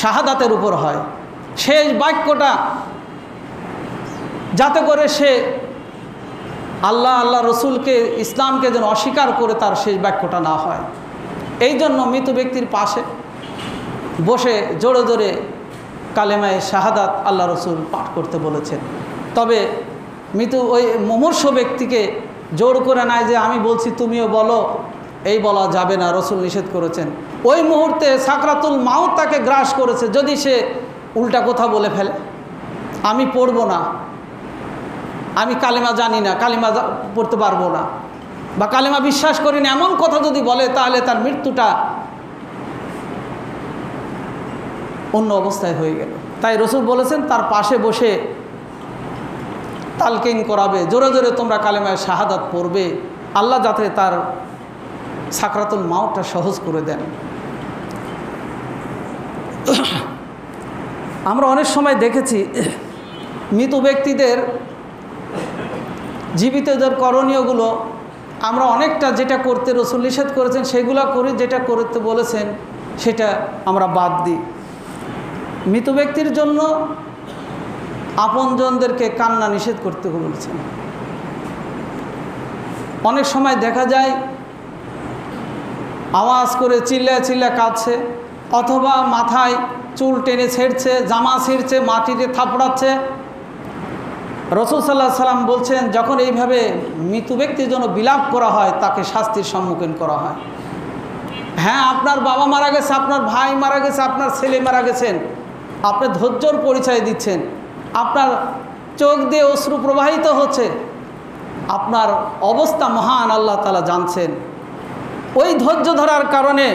শাহাদাতের উপর হয়, শেষ বাক্যটা যাতে করে সে আল্লাহ রসুলকে, ইসলামকে যেন অস্বীকার করে তার শেষ বাক্যটা না হয়। এই জন্য মৃত ব্যক্তির পাশে বসে জোরে জোরে কালেমায়ে শাহাদাত আল্লাহ রসুল পাঠ করতে বলেছেন। তবে মৃত্যু ওই মুমূর্ষ ব্যক্তিকে জোর করে নাই যে আমি বলছি তুমিও বলো, এই বলা যাবে না, রসুল নিষেধ করেছেন। ওই মুহূর্তে সাকরাতুল মাউত তাকে গ্রাস করেছে, যদি সে উল্টা কথা বলে ফেলে, আমি পড়ব না, আমি কালেমা জানি না, কালেমা পড়তে পারবো না, বা কালেমা বিশ্বাস করি না, এমন কথা যদি বলে, তাহলে তার মৃত্যুটা অন্য অবস্থায় হয়ে গেল। তাই রসুল বলেছেন তার পাশে বসে তালকিন করাবে, জোরে জোরে তোমরা কালেমায়ে শাহাদাত পড়বে, আল্লাহ যাতে তার সাকরাতুল মাউতটা সহজ করে দেন। আমরা অনেক সময় দেখেছি মৃত ব্যক্তিদের, জীবিতদের করণীয়গুলো আমরা অনেকটা যেটা করতে রসুল নিষেধ করেছেন সেগুলো করি, যেটা করতে বলেছেন সেটা আমরা বাদ দিই। মৃত ব্যক্তির জন্য আপনজনদেরকে কান্না নিষেধ করতে বলেছেন। অনেক সময় দেখা যায় আওয়াজ করে চিল্লা কাঁদছে, অথবা মাথায় চুল টেনে ছেড়ছে, জামা ছিঁড়ছে, মাটিতে থাপড়াচ্ছে। রাসূল সাল্লাল্লাহু আলাইহি ওয়াসাল্লাম বলছেন, যখন এইভাবে মৃত ব্যক্তির জন্য বিলাপ করা হয় তাকে শাস্তির সম্মুখীন করা হয়। হ্যাঁ, আপনার বাবা মারা গেছে, আপনার ভাই মারা গেছে, আপনার ছেলে মারা গেছেন, আপনি ধৈর্যর পরিচয় দিচ্ছেন, আপনার চোখ দিয়ে অশ্রু প্রবাহিত হচ্ছে, আপনার অবস্থা মহান আল্লাহ তাআলা জানছেন। ওই ধৈর্য ধরার কারণে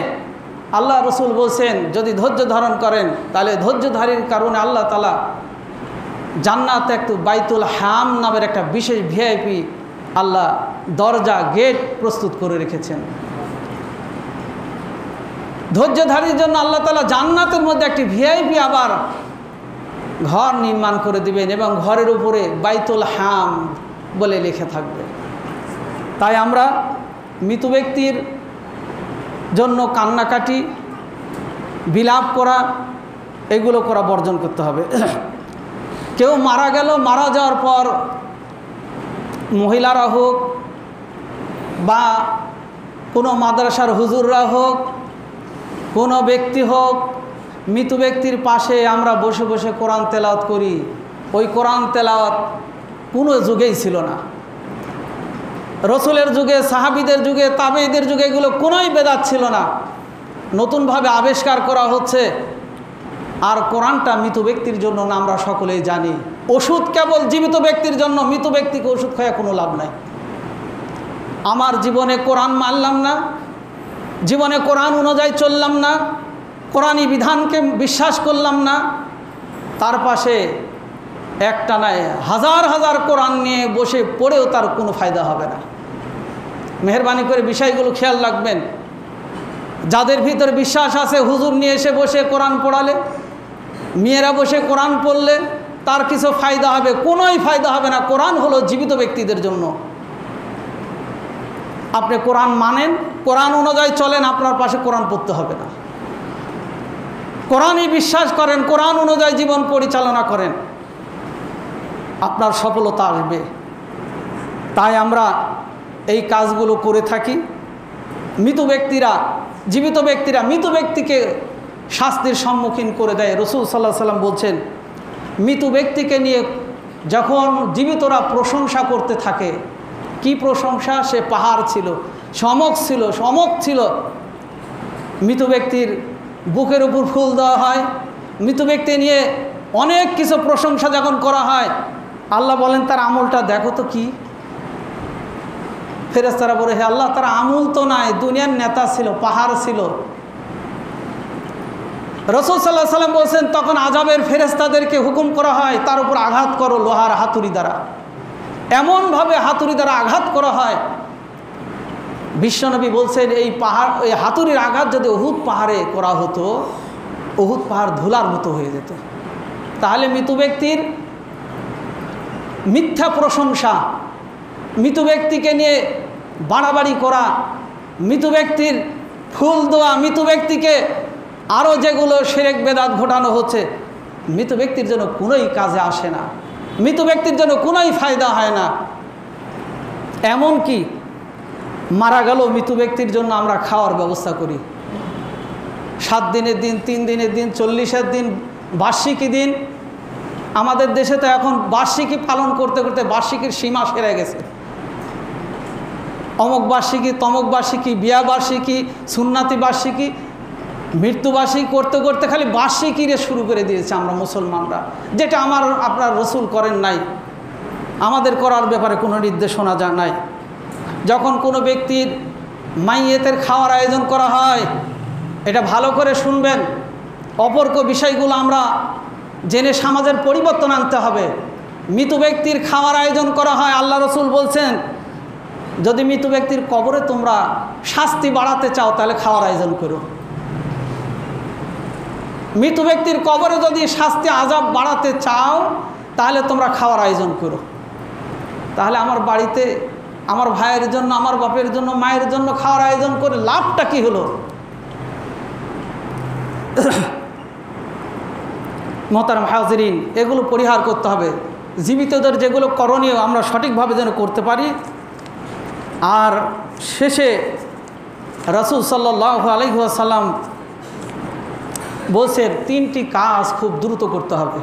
আল্লাহ রসুল বলছেন, যদি ধৈর্য ধারণ করেন তাহলে ধৈর্যধারীর কারণে আল্লাহ তাআলা জান্নাতে একটু বাইতুল হাম নামের একটা বিশেষ ভিআইপি আল্লাহ দরজা, গেট প্রস্তুত করে রেখেছেন। ধৈর্যধারীর জন্য আল্লাহ তাআলা জান্নাতের মধ্যে একটি ভিআইপি আবার ঘর নির্মাণ করে দিবেন, এবং ঘরের উপরে বাইতুল হাম বলে লেখা থাকবে। তাই আমরা মৃত ব্যক্তির জন্য কান্নাকাটি, বিলাপ করা, এগুলো করা বর্জন করতে হবে। কেউ মারা গেল, মারা যাওয়ার পর মহিলারা হোক বা কোনো মাদ্রাসার হুজুররা হোক, কোনো ব্যক্তি হোক, মৃত ব্যক্তির পাশে আমরা বসে বসে কোরআন তেলাওয়াত করি। ওই কোরআন তেলাওয়াত কোনো যুগেই ছিল না। রসুলের যুগে, সাহাবীদের যুগে, তাবেঈদের যুগে এগুলো কোনোই বেদাত ছিল না, নতুনভাবে আবিষ্কার করা হচ্ছে। আর কোরআনটা মৃত ব্যক্তির জন্য না, আমরা সকলেই জানি। ওষুধ কেবল জীবিত ব্যক্তির জন্য, মৃত ব্যক্তিকে ওষুধ খাওয়া কোনো লাভ নাই। আমার জীবনে কোরআন মানলাম না, জীবনে কোরআন অনুযায়ী চললাম না, কোরআনী বিধানকে বিশ্বাস করলাম না, তার পাশে একটা নয় হাজার হাজার কোরআন নিয়ে বসে পড়েও তার কোনো ফায়দা হবে না। মেহরবানি করে বিষয়গুলো খেয়াল রাখবেন। যাদের ভিতরে বিশ্বাস আছে হুজুর নিয়ে এসে বসে কোরআন পড়ালে, মেয়েরা বসে কোরআন পড়লে তার কিছু ফায়দা হবে? কোনোই ফায়দা হবে না। কোরআন হলো জীবিত ব্যক্তিদের জন্য। আপনি কোরআন মানেন, কোরআন অনুযায়ী চলেন, আপনার পাশে কোরআন পড়তে হবে না। কোরআনই বিশ্বাস করেন, কোরআন অনুযায়ী জীবন পরিচালনা করেন, আপনার সফলতা আসবে। তাই আমরা এই কাজগুলো করে থাকি। মৃত ব্যক্তিরা, জীবিত ব্যক্তিরা মৃত ব্যক্তিকে শাস্তির সম্মুখীন করে দেয়। রাসূল সাল্লাল্লাহু আলাইহি ওয়াসাল্লাম বলছেন, মৃত ব্যক্তিকে নিয়ে যখন জীবিতরা প্রশংসা করতে থাকে, কি প্রশংসা? সে পাহাড় ছিল, সমক ছিল। মৃত ব্যক্তির বুকের উপর ফুল দেওয়া হয়, মৃত ব্যক্তি নিয়ে অনেক কিছু প্রশংসা যখন করা হয়, আল্লাহ বলেন তার আমলটা দেখো তো কি। ফেরেশতারা বলে, হে আল্লাহ, তার আমল তো নাই, দুনিয়ার নেতা ছিল, পাহাড় ছিল। রাসূল সাল্লাল্লাহু আলাইহি ওয়াসাল্লাম বলছেন, তখন আযাবের ফেরেশতাদেরকে হুকুম করা হয় তার উপর আঘাত করো লোহার হাতুড়ি দ্বারা। এমনভাবে হাতুড়ি দ্বারা আঘাত করা হয়, বিশ্বনবী বলছেন এই পাহাড়, এই হাতুড়ির আঘাত যদি উহুদ পাহাড়ে করা হতো, উহুদ পাহাড় ধুলার মতো হয়ে যেত। তাহলে মৃত ব্যক্তির মিথ্যা প্রশংসা, মৃত ব্যক্তিকে নিয়ে বাড়াবাড়ি করা, মৃত ব্যক্তির ফুল দেওয়া, মৃত ব্যক্তিকে আরও যেগুলো শিরক বেদাত ঘটানো হচ্ছে, মৃত ব্যক্তির জন্য কোনোই কাজে আসে না, মৃত ব্যক্তির জন্য কোনোই ফায়দা হয় না। এমন কি মারা গেল মৃত ব্যক্তির জন্য আমরা খাওয়ার ব্যবস্থা করি। 7 দিনের দিন, 3 দিনের দিন, 40-এর দিন, বার্ষিকী দিন। আমাদের দেশে তো এখন বার্ষিকী পালন করতে করতে বার্ষিকীর সীমা সেরে গেছে। অমুক বার্ষিকী, তমুক বার্ষিকী, বিয়া বার্ষিকী, সুন্নাতি বার্ষিকী, মৃত্যুবার্ষিকী করতে করতে খালি বার্ষিকীরে শুরু করে দিয়েছে আমরা মুসলমানরা, যেটা আপনার রসুল করেন নাই, আমাদের করার ব্যাপারে কোনো নির্দেশনা নাই। যখন কোনো ব্যক্তির মাইয়েতের খাওয়ার আয়োজন করা হয়, এটা ভালো করে শুনবেন, অপরক বিষয়গুলো আমরা জেনে সমাজের পরিবর্তন আনতে হবে। মৃত ব্যক্তির খাওয়ার আয়োজন করা হয়, আল্লাহ রসুল বলছেন যদি মৃত ব্যক্তির কবরে তোমরা শাস্তি বাড়াতে চাও তাহলে খাওয়ার আয়োজন করো। মৃত ব্যক্তির কবরে যদি শাস্তি আযাব বাড়াতে চাও তাহলে তোমরা খাওয়ার আয়োজন করো। তাহলে আমার বাড়িতে আমার ভাইয়ের জন্য, আমার বাপের জন্য, মায়ের জন্য খাওয়ার আয়োজন করে লাভটা কি হলো? মোহতারাম হাজিরিন, এগুলো পরিহার করতে হবে। জীবিতদের যেগুলো করণীয় আমরা সঠিকভাবে যেন করতে পারি। আর শেষে রাসূল সাল্লাল্লাহু আলাইহি ওয়াসাল্লাম বলছেন 3টি কাজ খুব দ্রুত করতে হবে।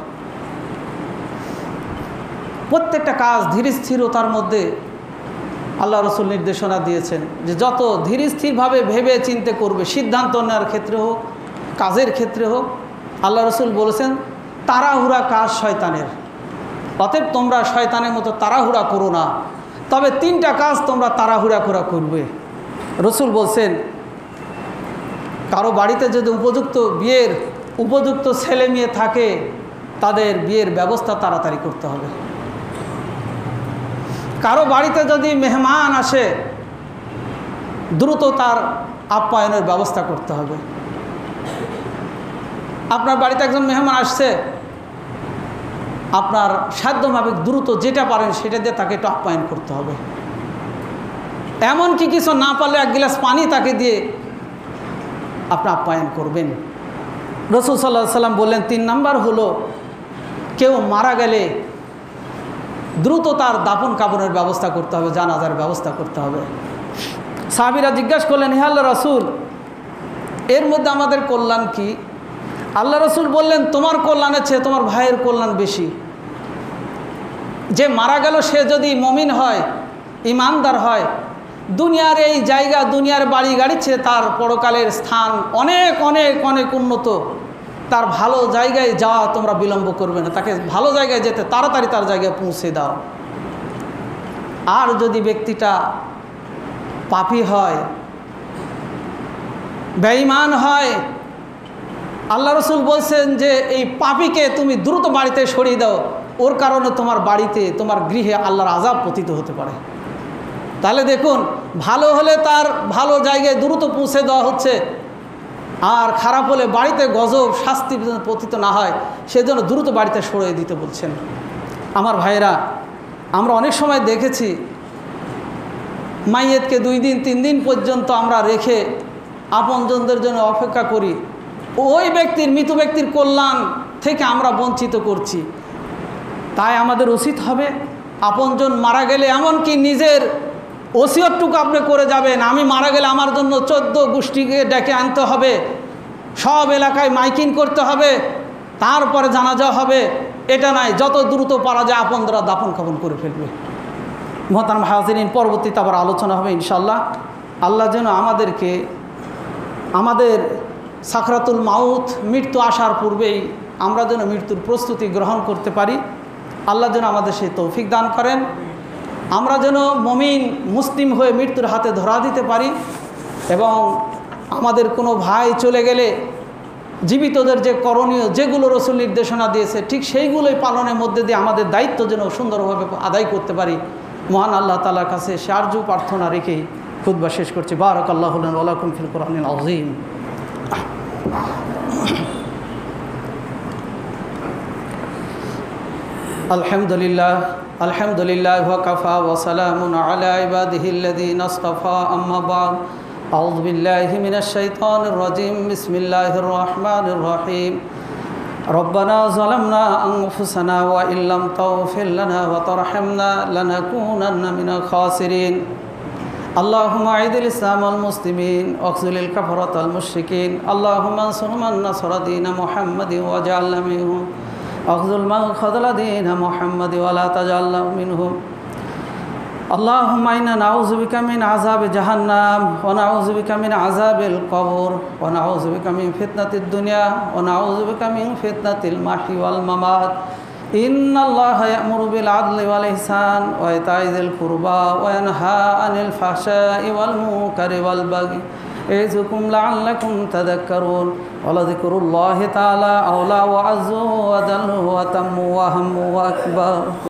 প্রত্যেকটা কাজ ধীর স্থিরতার মধ্যে আল্লাহ রসুল নির্দেশনা দিয়েছেন যে যত ধীর স্থিরভাবে ভেবে চিন্তে করবে, সিদ্ধান্ত নেওয়ার ক্ষেত্রে হোক, কাজের ক্ষেত্রে হোক। আল্লাহ রসুল বলেছেন তাড়াহুড়া কাজ শয়তানের, অতএব তোমরা শয়তানের মতো তাড়াহুড়া করো না, তবে 3টা কাজ তোমরা তাড়াহুড়া করা করবে। রসুল বলছেন কারো বাড়িতে যদি বিয়ের উপযুক্ত ছেলে মেয়ে থাকে তাদের বিয়ের ব্যবস্থা তাড়াতাড়ি করতে হবে। কারো বাড়িতে যদি মেহমান আসে দ্রুত তার আপ্যায়নের ব্যবস্থা করতে হবে। আপনার বাড়িতে একজন মেহমান আসছে, আপনার সাধ্যমাফিক দ্রুত যেটা পারেন সেটা দিয়ে তাকে একটু আপ্যায়ন করতে হবে। এমনকি কিছু না পারলে 1 গ্লাস পানি তাকে দিয়ে আপনি আপ্যায়ন করবেন। রাসূল সাল্লাল্লাহু আলাইহি ওয়াসাল্লাম বললেন 3 নাম্বার হলো কেউ মারা গেলে দ্রুত তার দাফন কাফনের ব্যবস্থা করতে হবে, জানাজার ব্যবস্থা করতে হবে। সাহাবীরা জিজ্ঞাসা করলেন, হে আল্লাহর রাসূল, এর মধ্যে আমাদের কল্যাণ কি? আল্লাহ রসুল বললেন তোমার কল্যাণের চেয়ে তোমার ভাইয়ের কল্যাণ বেশি। যে মারা গেল সে যদি মুমিন হয়, ইমানদার হয়, দুনিয়ার এই জায়গা, দুনিয়ার বাড়ি গাড়ির চেয়ে তার পরকালের স্থান অনেক অনেক অনেক উন্নত। তার ভালো জায়গায় যাওয়া তোমরা বিলম্ব করবে না, তাকে ভালো জায়গায় যেতে তাড়াতাড়ি তার জায়গায় পৌঁছে দাও। আর যদি ব্যক্তিটা পাপী হয়, বেঈমান হয়, আল্লাহ রসুল বলছেন যে এই পাপীকে তুমি দ্রুত বাড়িতে সরিয়ে দাও, ওর কারণে তোমার বাড়িতে, তোমার গৃহে আল্লাহর আযাব পতিত হতে পারে। তাহলে দেখুন, ভালো হলে তার ভালো জায়গায় দ্রুত পৌঁছে দেওয়া হচ্ছে, আর খারাপ হলে বাড়িতে গজব শাস্তি পতিত না হয় সেজন্য দ্রুত বাড়িতে সরিয়ে দিতে বলছেন। আমার ভাইরা, আমরা অনেক সময় দেখেছি মাইয়েতকে 2 দিন 3 দিন পর্যন্ত আমরা রেখে আপনজনদের জন্য অপেক্ষা করি, ওই ব্যক্তির মৃত ব্যক্তির কল্যাণ থেকে আমরা বঞ্চিত করছি। তাই আমাদের উচিত হবে আপনজন মারা গেলে, এমনকি নিজের ওসিয়তটুকু আপনি করে যাবেন, আমি মারা গেলে আমার জন্য 14 গোষ্ঠীকে ডেকে আনতে হবে, সব এলাকায় মাইকিং করতে হবে, তারপরে জানাজা হবে। এটা নাই, যত দ্রুত পারা যায় আপনরা দাফন কাফন করে ফেলবে। মোহতারাম হাজিরিন, পরবর্তীতে আবার আলোচনা হবে ইনশাল্লাহ। আল্লাহ যেন আমাদেরকে আমাদের সাকরাতুল মাউত, মৃত্যু আসার পূর্বেই আমরা যেন মৃত্যুর প্রস্তুতি গ্রহণ করতে পারি। আল্লাহ যেন আমাদের সেই তৌফিক দান করেন। আমরা যেন মুমিন মুসলিম হয়ে মৃত্যুর হাতে ধরা দিতে পারি, এবং আমাদের কোনো ভাই চলে গেলে জীবিতদের যে করণীয়, যেগুলো রাসূল নির্দেশনা দিয়েছে, ঠিক সেইগুলোই পালনের মধ্যে দিয়ে আমাদের দায়িত্ব যেন সুন্দরভাবে আদায় করতে পারি। মহান আল্লাহ তাআলার কাছে সে আরজু প্রার্থনা রেখেই খুতবা শেষ করছি। বারাকাল্লাহু লানা ওয়া লাকুম ফিল কুরআনিল আযীম। আলহামদুলিল্লাহ আলহামদুলিল্লাহ ওয়া কাফা ওয়া সালামুন আলা ইবাদিহিল্লাযীনা ইসতাফা, আম্মা বা'দ। আউযু বিল্লাহি মিনাশ শাইতানির রাজীম। বিসমিল্লাহির রাহমানির রহিম। রব্বানা যালামনা আনফুসানা ওয়া ইল্লাম তাগফির লানা ওয়া তারহামনা লানাকুনান্না মিনাল খাসিরিন। আল্লাহুম্মা আইদিল ইসলাম ওয়াল মুসলিমিন ওয়াখযুলিল কাফারাতাল মুশরিকিন। আল্লাহুম্মা আনসুর মান নাসারা দীন মুহাম্মাদিন ওয়াজআলনা মিনহুম। أخذل من خذل دين محمد ولا تجعلنا منهم. اللهم إنا نعوذ بك من عذاب جهنم ونعوذ بك من عذاب القبر ونعوذ بك من فتنة الدنيا ونعوذ بك من فتنة المحي والممات. إن الله يأمر بالعدل والإحسان وإيتاء ذي القربى وينهى عن الفحشاء والمنكر والبغي يعظكم لعلكم تذكرون. ولذكر الله تعالى أولى وأعز وأجل وأتم وأهم وأكبر.